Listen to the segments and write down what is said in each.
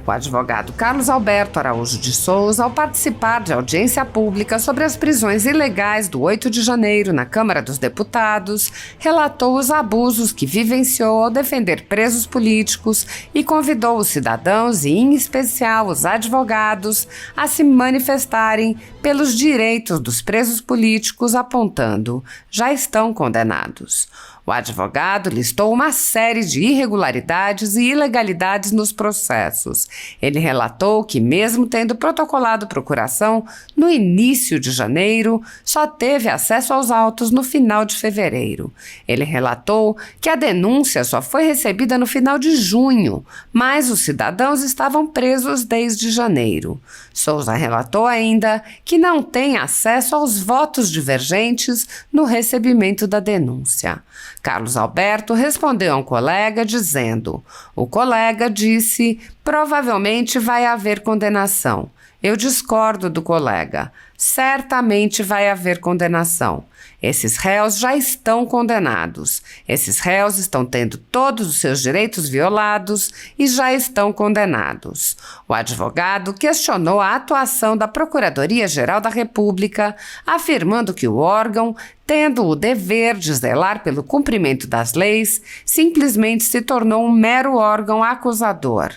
O advogado Carlos Alberto Araújo de Souza, ao participar de audiência pública sobre as prisões ilegais do 8 de janeiro na Câmara dos Deputados, relatou os abusos que vivenciou ao defender presos políticos e convidou os cidadãos e, em especial, os advogados a se manifestarem pelos direitos dos presos políticos, apontando: já estão condenados. O advogado listou uma série de irregularidades e ilegalidades nos processos. Ele relatou que, mesmo tendo protocolado procuração no início de janeiro, só teve acesso aos autos no final de fevereiro. Ele relatou que a denúncia só foi recebida no final de junho, mas os cidadãos estavam presos desde janeiro. Souza relatou ainda que não tem acesso aos votos divergentes no recebimento da denúncia. Carlos Alberto respondeu a um colega dizendo: o colega disse, provavelmente vai haver condenação. Eu discordo do colega. Certamente vai haver condenação. Esses réus já estão condenados. Esses réus estão tendo todos os seus direitos violados e já estão condenados. O advogado questionou a atuação da Procuradoria-Geral da República, afirmando que o órgão, tendo o dever de zelar pelo cumprimento das leis, simplesmente se tornou um mero órgão acusador.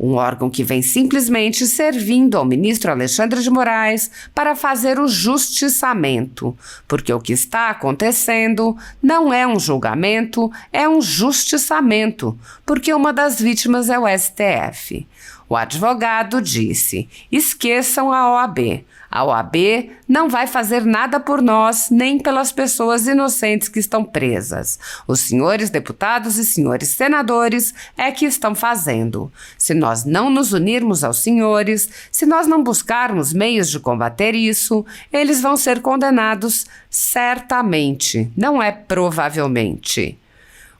Um órgão que vem simplesmente servindo ao ministro Alexandre de Moraes para fazer o justiçamento, porque o que está acontecendo não é um julgamento, é um justiçamento, porque uma das vítimas é o STF. O advogado disse: esqueçam a OAB. A OAB não vai fazer nada por nós, nem pelas pessoas inocentes que estão presas. Os senhores deputados e senhores senadores é que estão fazendo. Se nós não nos unirmos aos senhores, se nós não buscarmos meios de combater isso, eles vão ser condenados certamente, não é provavelmente.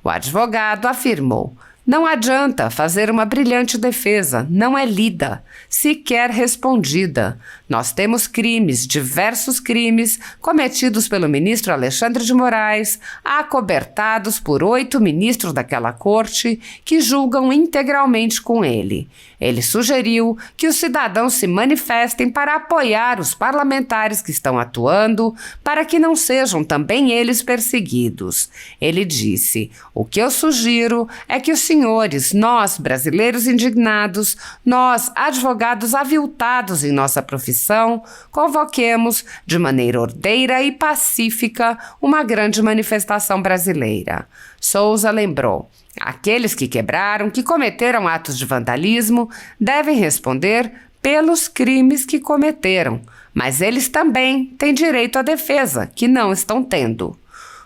O advogado afirmou: não adianta fazer uma brilhante defesa, não é lida, sequer respondida. Nós temos crimes, diversos crimes, cometidos pelo ministro Alexandre de Moraes, acobertados por 8 ministros daquela corte que julgam integralmente com ele. Ele sugeriu que os cidadãos se manifestem para apoiar os parlamentares que estão atuando, para que não sejam também eles perseguidos. Ele disse: o que eu sugiro é que os senhores, nós, brasileiros indignados, nós, advogados aviltados em nossa profissão, convoquemos de maneira ordeira e pacífica uma grande manifestação brasileira. Souza lembrou: aqueles que quebraram, que cometeram atos de vandalismo, devem responder pelos crimes que cometeram, mas eles também têm direito à defesa, que não estão tendo.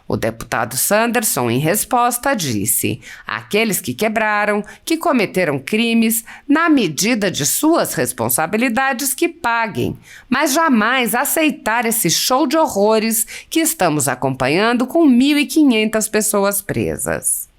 O deputado Sanderson, em resposta, disse: aqueles que quebraram, que cometeram crimes, na medida de suas responsabilidades, que paguem, mas jamais aceitar esse show de horrores que estamos acompanhando com 1.500 pessoas presas.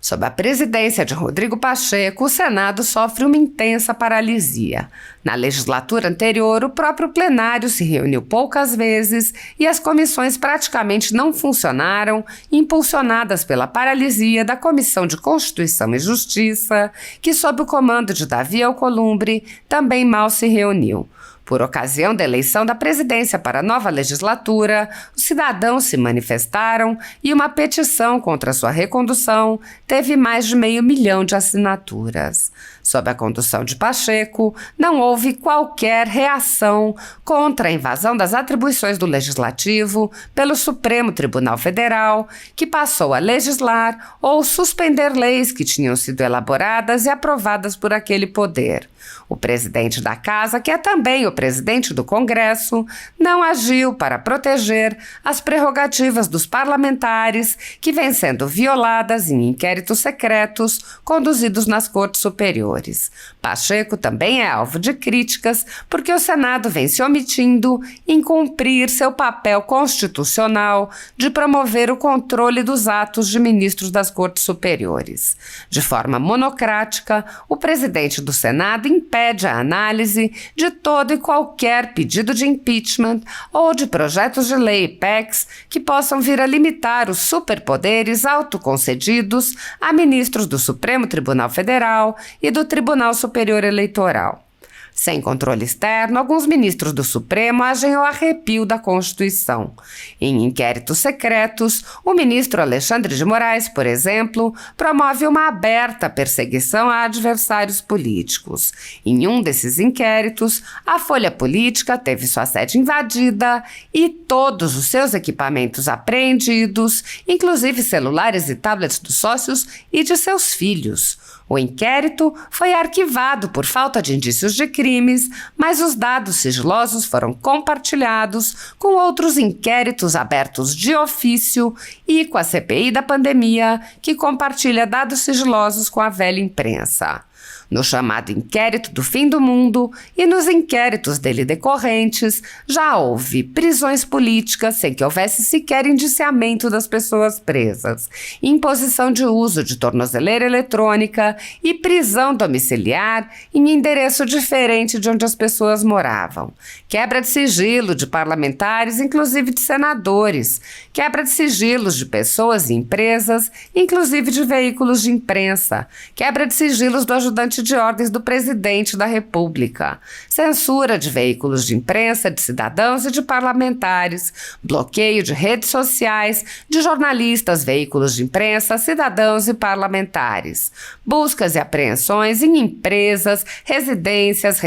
Sob a presidência de Rodrigo Pacheco, o Senado sofre uma intensa paralisia. Na legislatura anterior, o próprio plenário se reuniu poucas vezes e as comissões praticamente não funcionaram, impulsionadas pela paralisia da Comissão de Constituição e Justiça, que, sob o comando de Davi Alcolumbre, também mal se reuniu. Por ocasião da eleição da presidência para a nova legislatura, os cidadãos se manifestaram e uma petição contra sua recondução teve mais de 500 mil de assinaturas. Sob a condução de Pacheco, não houve qualquer reação contra a invasão das atribuições do Legislativo pelo Supremo Tribunal Federal, que passou a legislar ou suspender leis que tinham sido elaboradas e aprovadas por aquele poder. O presidente da Casa, que é também o presidente do Congresso, não agiu para proteger as prerrogativas dos parlamentares que vêm sendo violadas em inquéritos secretos conduzidos nas cortes superiores. superiores. Pacheco também é alvo de críticas porque o Senado vem se omitindo em cumprir seu papel constitucional de promover o controle dos atos de ministros das Cortes Superiores. De forma monocrática, o presidente do Senado impede a análise de todo e qualquer pedido de impeachment ou de projetos de lei e PECs que possam vir a limitar os superpoderes autoconcedidos a ministros do Supremo Tribunal Federal e do Tribunal Superior Eleitoral. Sem controle externo, alguns ministros do Supremo agem ao arrepio da Constituição. Em inquéritos secretos, o ministro Alexandre de Moraes, por exemplo, promove uma aberta perseguição a adversários políticos. Em um desses inquéritos, a Folha Política teve sua sede invadida e todos os seus equipamentos apreendidos, inclusive celulares e tablets dos sócios e de seus filhos. O inquérito foi arquivado por falta de indícios de crimes, mas os dados sigilosos foram compartilhados com outros inquéritos abertos de ofício e com a CPI da pandemia, que compartilha dados sigilosos com a velha imprensa. No chamado inquérito do fim do mundo e nos inquéritos dele decorrentes, já houve prisões políticas sem que houvesse sequer indiciamento das pessoas presas, imposição de uso de tornozeleira eletrônica e prisão domiciliar em endereço diferente de onde as pessoas moravam, quebra de sigilo de parlamentares, inclusive de senadores, quebra de sigilos de pessoas e empresas, inclusive de veículos de imprensa, quebra de sigilos do ajudante de ordens do presidente da República, censura de veículos de imprensa, de cidadãos e de parlamentares, bloqueio de redes sociais, de jornalistas, veículos de imprensa, cidadãos e parlamentares, buscas e apreensões em empresas, residências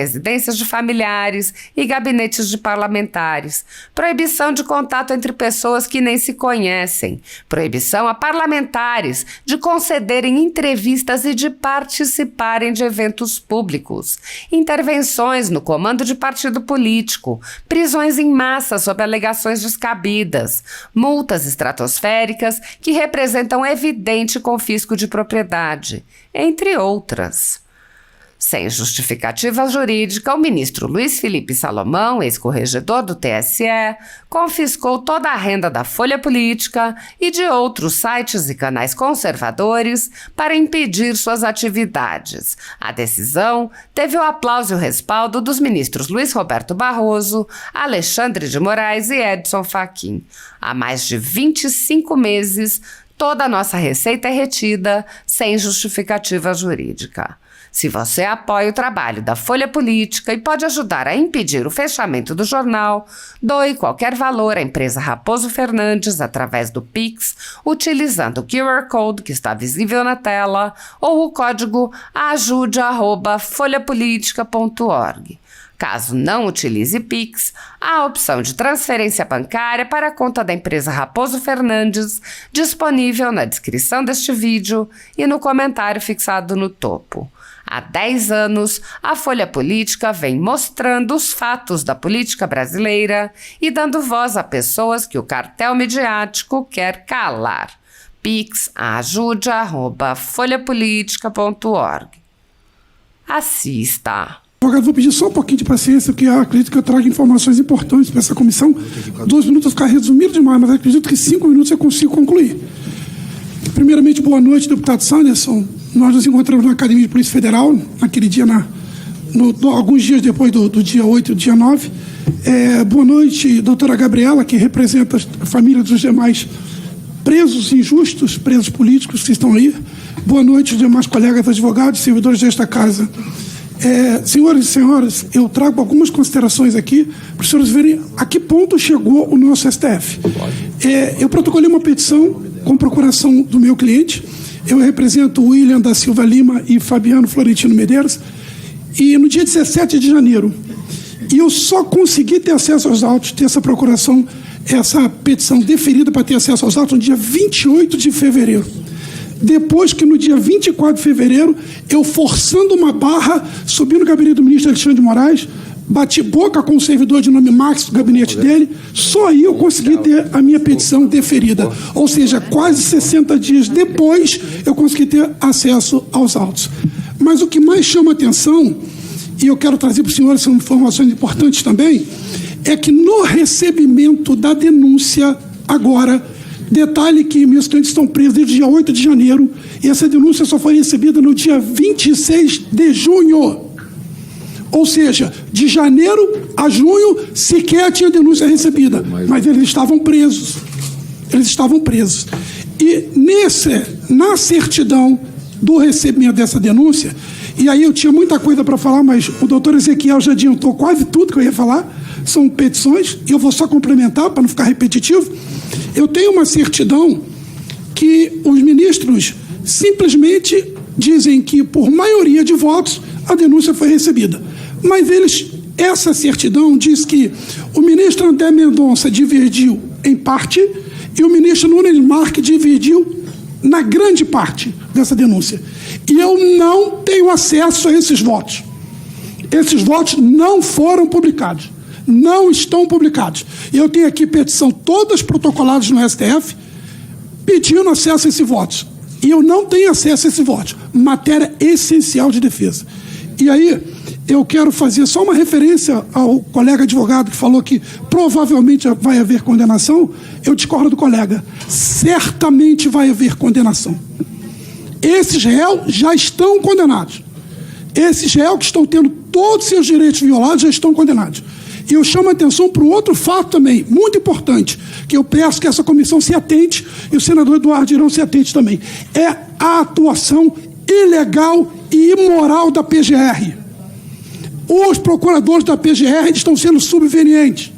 de familiares e gabinetes de parlamentares, proibição de contato entre pessoas que nem se conhecem, proibição a parlamentares de concederem entrevistas e de participarem de eventos públicos, intervenções no comando de partido político, prisões em massa sob alegações descabidas, multas estratosféricas que representam evidente confisco de propriedade, entre outras. Sem justificativa jurídica, o ministro Luiz Felipe Salomão, ex-corregedor do TSE, confiscou toda a renda da Folha Política e de outros sites e canais conservadores para impedir suas atividades. A decisão teve o aplauso e o respaldo dos ministros Luiz Roberto Barroso, Alexandre de Moraes e Edson Fachin. Há mais de 25 meses, toda a nossa receita é retida sem justificativa jurídica. Se você apoia o trabalho da Folha Política e pode ajudar a impedir o fechamento do jornal, doe qualquer valor à empresa Raposo Fernandes através do Pix, utilizando o QR Code que está visível na tela ou o código ajude@folhapolitica.org. Caso não utilize Pix, há a opção de transferência bancária para a conta da empresa Raposo Fernandes, disponível na descrição deste vídeo e no comentário fixado no topo. Há 10 anos, a Folha Política vem mostrando os fatos da política brasileira e dando voz a pessoas que o cartel midiático quer calar. Pix ajude@folhapolitica.org. Assista. Advogado, vou pedir só um pouquinho de paciência, porque eu acredito que eu trago informações importantes para essa comissão. 2 minutos ficar resumido demais, mas acredito que 5 minutos eu consigo concluir. Primeiramente, boa noite, deputado Sanderson. Nós nos encontramos na Academia de Polícia Federal, naquele dia, alguns dias depois do dia 8 e do dia 9. Boa noite, doutora Gabriela, que representa a família dos demais presos injustos, presos políticos que estão aí. Boa noite, os demais colegas advogados, servidores desta casa. Senhores e senhoras, eu trago algumas considerações aqui para os senhores verem a que ponto chegou o nosso STF. Eu protocolei uma petição com procuração do meu cliente. Eu represento William da Silva Lima e Fabiano Florentino Medeiros. E no dia 17 de janeiro, e eu só consegui ter acesso aos autos, ter essa procuração, essa petição deferida para ter acesso aos autos no dia 28 de fevereiro. Depois que no dia 24 de fevereiro, eu forçando uma barra, subi no gabinete do ministro Alexandre de Moraes, bati boca com o servidor de nome Max do gabinete dele, só aí eu consegui ter a minha petição deferida. Ou seja, quase 60 dias depois, eu consegui ter acesso aos autos. Mas o que mais chama atenção, e eu quero trazer para os senhores são informações importantes também, é que no recebimento da denúncia agora, detalhe que meus clientes estão presos desde o dia 8 de janeiro, e essa denúncia só foi recebida no dia 26 de junho. Ou seja, de janeiro a junho sequer tinha denúncia recebida, mas eles estavam presos. Eles estavam presos. E na certidão do recebimento dessa denúncia, e aí eu tinha muita coisa para falar, mas o doutor Ezequiel já adiantou quase tudo que eu ia falar, são petições, e eu vou só complementar para não ficar repetitivo. Eu tenho uma certidão que os ministros simplesmente dizem que, por maioria de votos, a denúncia foi recebida. Mas essa certidão diz que o ministro André Mendonça divergiu em parte e o ministro Nunes Marques divergiu na grande parte dessa denúncia. E eu não tenho acesso a esses votos. Esses votos não foram publicados. Não estão publicados. E eu tenho aqui petição, todas protocoladas no STF, pedindo acesso a esses votos. E eu não tenho acesso a esses votos. Matéria essencial de defesa. E aí, eu quero fazer só uma referência ao colega advogado que falou que provavelmente vai haver condenação. Eu discordo do colega. Certamente vai haver condenação. Esses réus já estão condenados. Esses réus que estão tendo todos os seus direitos violados já estão condenados. E eu chamo a atenção para um outro fato também, muito importante, que eu peço que essa comissão se atente, e o senador Eduardo Girão se atente também. É a atuação ilegal e imoral da PGR. Os procuradores da PGR estão sendo subvenientes.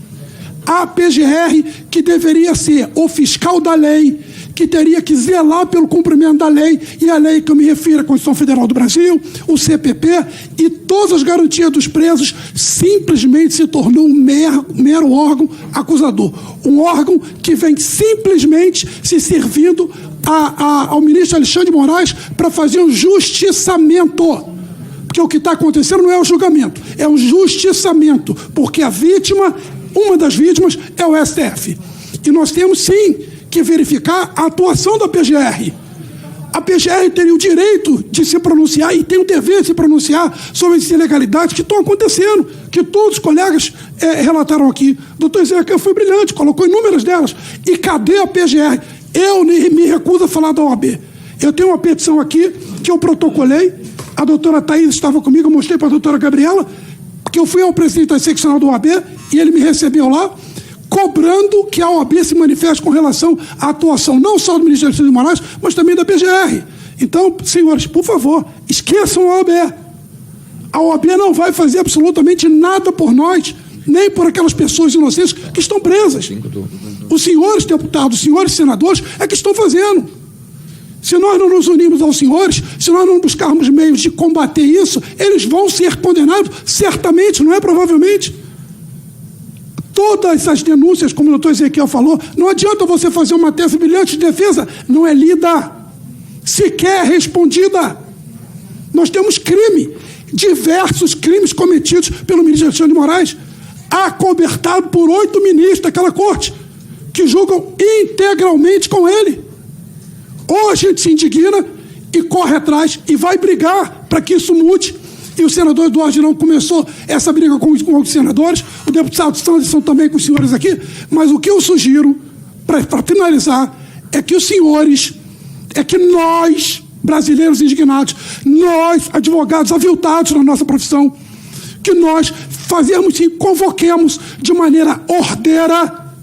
A PGR, que deveria ser o fiscal da lei, que teria que zelar pelo cumprimento da lei, e a lei que eu me refiro à Constituição Federal do Brasil, o CPP, e todas as garantias dos presos, simplesmente se tornou um mero órgão acusador. Um órgão que vem simplesmente se servindo ao ministro Alexandre de Moraes para fazer um justiçamento. Porque o que está acontecendo não é o julgamento, é um justiçamento, porque a vítima, uma das vítimas, é o STF. E nós temos, sim, que verificar a atuação da PGR. A PGR teria o direito de se pronunciar e tem o dever de se pronunciar sobre as ilegalidades que estão acontecendo, que todos os colegas relataram aqui. O doutor Ezequiel foi brilhante, colocou inúmeras delas. E cadê a PGR? Eu me recuso a falar da OAB. Eu tenho uma petição aqui que eu protocolei, a doutora Thaís estava comigo, eu mostrei para a doutora Gabriela, que eu fui ao presidente da seccional da OAB e ele me recebeu lá, cobrando que a OAB se manifeste com relação à atuação não só do ministro Alexandre de Moraes, mas também da PGR. Então, senhores, por favor, esqueçam a OAB. A OAB não vai fazer absolutamente nada por nós, nem por aquelas pessoas inocentes que estão presas. Os senhores deputados, os senhores senadores é que estão fazendo. Se nós não nos unirmos aos senhores, se nós não buscarmos meios de combater isso, eles vão ser condenados, certamente, não é provavelmente. Todas as denúncias, como o doutor Ezequiel falou, não adianta você fazer uma tese brilhante de defesa, não é lida, sequer respondida. Nós temos crime, diversos crimes cometidos pelo ministro Alexandre de Moraes, acobertado por 8 ministros daquela corte, que julgam integralmente com ele. Ou a gente se indigna e corre atrás e vai brigar para que isso mude. E o senador Eduardo Girão começou essa briga com os senadores, o deputado Sanderson também com os senhores aqui, mas o que eu sugiro, para finalizar, é que os senhores, é que nós, brasileiros indignados, nós, advogados aviltados na nossa profissão, que nós fazemos e convoquemos de maneira ordeira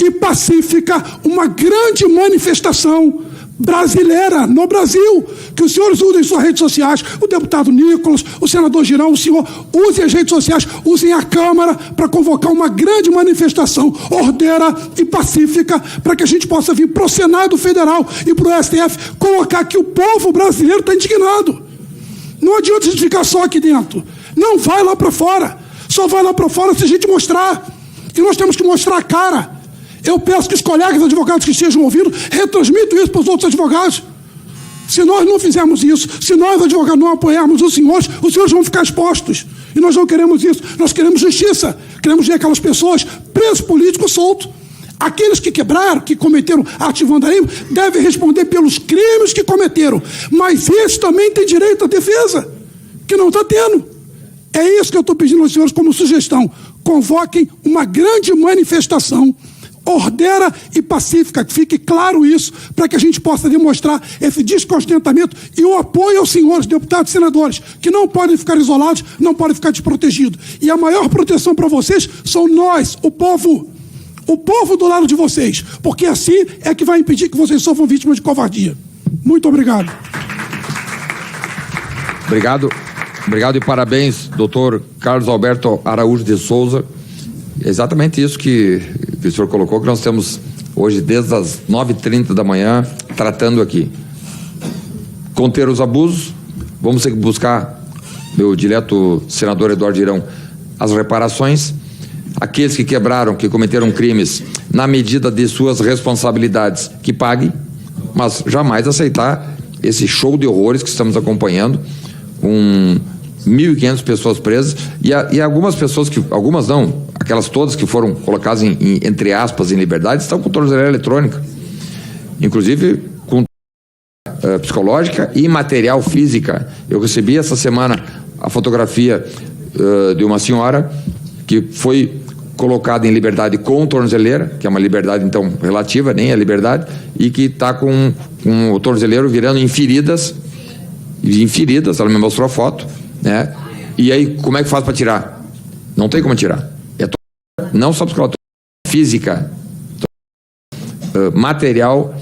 e pacífica uma grande manifestação brasileira, no Brasil, que os senhores usem suas redes sociais, o deputado Nicolas, o senador Girão, o senhor usem as redes sociais, usem a Câmara para convocar uma grande manifestação ordeira e pacífica para que a gente possa vir para o Senado Federal e para o STF colocar que o povo brasileiro está indignado. Não adianta a gente ficar só aqui dentro. Não vai lá para fora. Só vai lá para fora se a gente mostrar. E nós temos que mostrar a cara. Eu peço que os colegas advogados que estejam ouvindo retransmitam isso para os outros advogados. Se nós não fizermos isso, se nós, advogados, não apoiarmos os senhores vão ficar expostos. E nós não queremos isso. Nós queremos justiça. Queremos ver aquelas pessoas presos políticos soltos. Aqueles que quebraram, que cometeram ato de vandalismo, devem responder pelos crimes que cometeram. Mas esses também têm direito à defesa, que não está tendo. É isso que eu estou pedindo aos senhores como sugestão. Convoquem uma grande manifestação ordeira e pacífica, que fique claro isso, para que a gente possa demonstrar esse descontentamento e o apoio aos senhores deputados e senadores, que não podem ficar isolados, não podem ficar desprotegidos. E a maior proteção para vocês são nós, o povo do lado de vocês, porque assim é que vai impedir que vocês sofram vítimas de covardia. Muito obrigado. Obrigado e parabéns, doutor Carlos Alberto Araújo de Souza. É exatamente isso que o senhor colocou, que nós temos hoje desde as 9h30 da manhã tratando aqui. Conter os abusos, vamos ter que buscar, meu dileto senador Eduardo Girão, as reparações. Aqueles que quebraram, que cometeram crimes, na medida de suas responsabilidades, que paguem, mas jamais aceitar esse show de horrores que estamos acompanhando, com 1.500 pessoas presas, e algumas pessoas que, algumas não, aquelas todas que foram colocadas entre aspas em liberdade, estão com tornozeleira eletrônica, inclusive com psicológica e material física. Eu recebi essa semana a fotografia de uma senhora que foi colocada em liberdade com tornozeleira, que é uma liberdade então relativa, nem é liberdade, e que está com o tornozeleiro virando em feridas, ela me mostrou a foto, né? E aí, como é que faz para tirar? Não tem como tirar. Não só psicológica, física, material,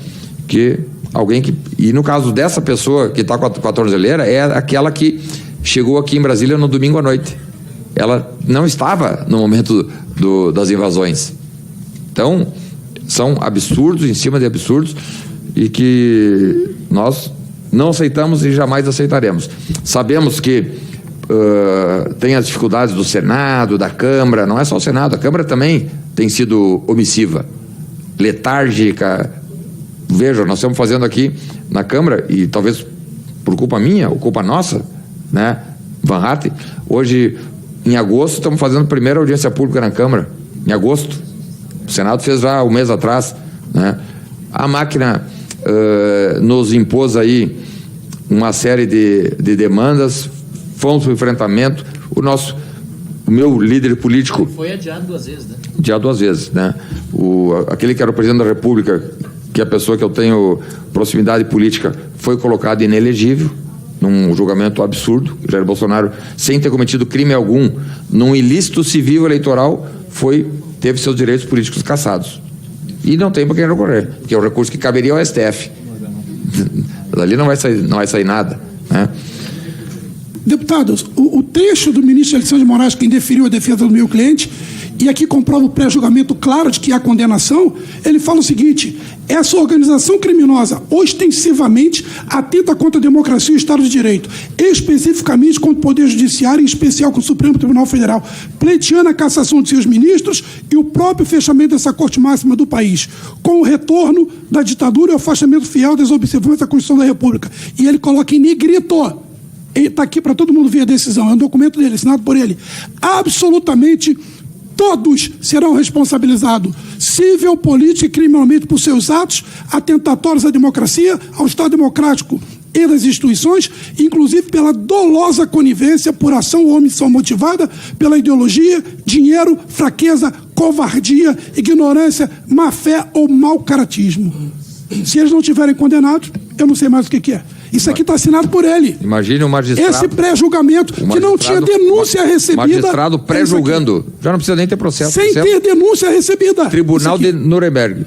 que alguém que... E no caso dessa pessoa que está com a tornozeleira, é aquela que chegou aqui em Brasília no domingo à noite. Ela não estava no momento das invasões. Então, são absurdos em cima de absurdos e que nós não aceitamos e jamais aceitaremos. Sabemos que tem as dificuldades do Senado, da Câmara, não é só o Senado, a Câmara também tem sido omissiva, letárgica. Veja, nós estamos fazendo aqui na Câmara, e talvez por culpa minha ou culpa nossa, né, Van Hatten, hoje, em agosto, estamos fazendo a primeira audiência pública na Câmara, em agosto. O Senado fez já um mês atrás, né? A máquina nos impôs aí uma série de demandas, fomos para o enfrentamento. O meu líder político... Foi adiado 2 vezes, né? Adiado 2 vezes, né? Aquele que era o presidente da República, que é a pessoa que eu tenho proximidade política, foi colocado inelegível, num julgamento absurdo. Jair Bolsonaro, sem ter cometido crime algum, num ilícito civil eleitoral, teve seus direitos políticos cassados. E não tem para quem recorrer, porque é o recurso que caberia ao STF. Dali não vai sair nada, né? Deputados, o trecho do ministro Alexandre de Moraes, que indeferiu a defesa do meu cliente, e aqui comprova o pré-julgamento claro de que há condenação, ele fala o seguinte: essa organização criminosa ostensivamente atenta contra a democracia e o Estado de Direito, especificamente contra o Poder Judiciário, em especial com o Supremo Tribunal Federal, pleiteando a cassação de seus ministros e o próprio fechamento dessa Corte Máxima do país, com o retorno da ditadura e o afastamento fiel das observâncias da Constituição da República. E ele coloca em negrito, está aqui para todo mundo ver a decisão, é um documento dele, assinado por ele, absolutamente todos serão responsabilizados, civil, política e criminalmente, por seus atos atentatórios à democracia, ao Estado democrático e das instituições, inclusive pela dolosa conivência por ação ou omissão motivada pela ideologia, dinheiro, fraqueza, covardia, ignorância, má-fé ou mau caratismo. Se eles não tiverem condenados, eu não sei mais o que é. Isso aqui está assinado por ele. Imagine o magistrado... Esse pré-julgamento, que não tinha denúncia recebida... Magistrado pré-julgando. Já não precisa nem ter processo. Sem ter denúncia recebida. Tribunal de Nuremberg.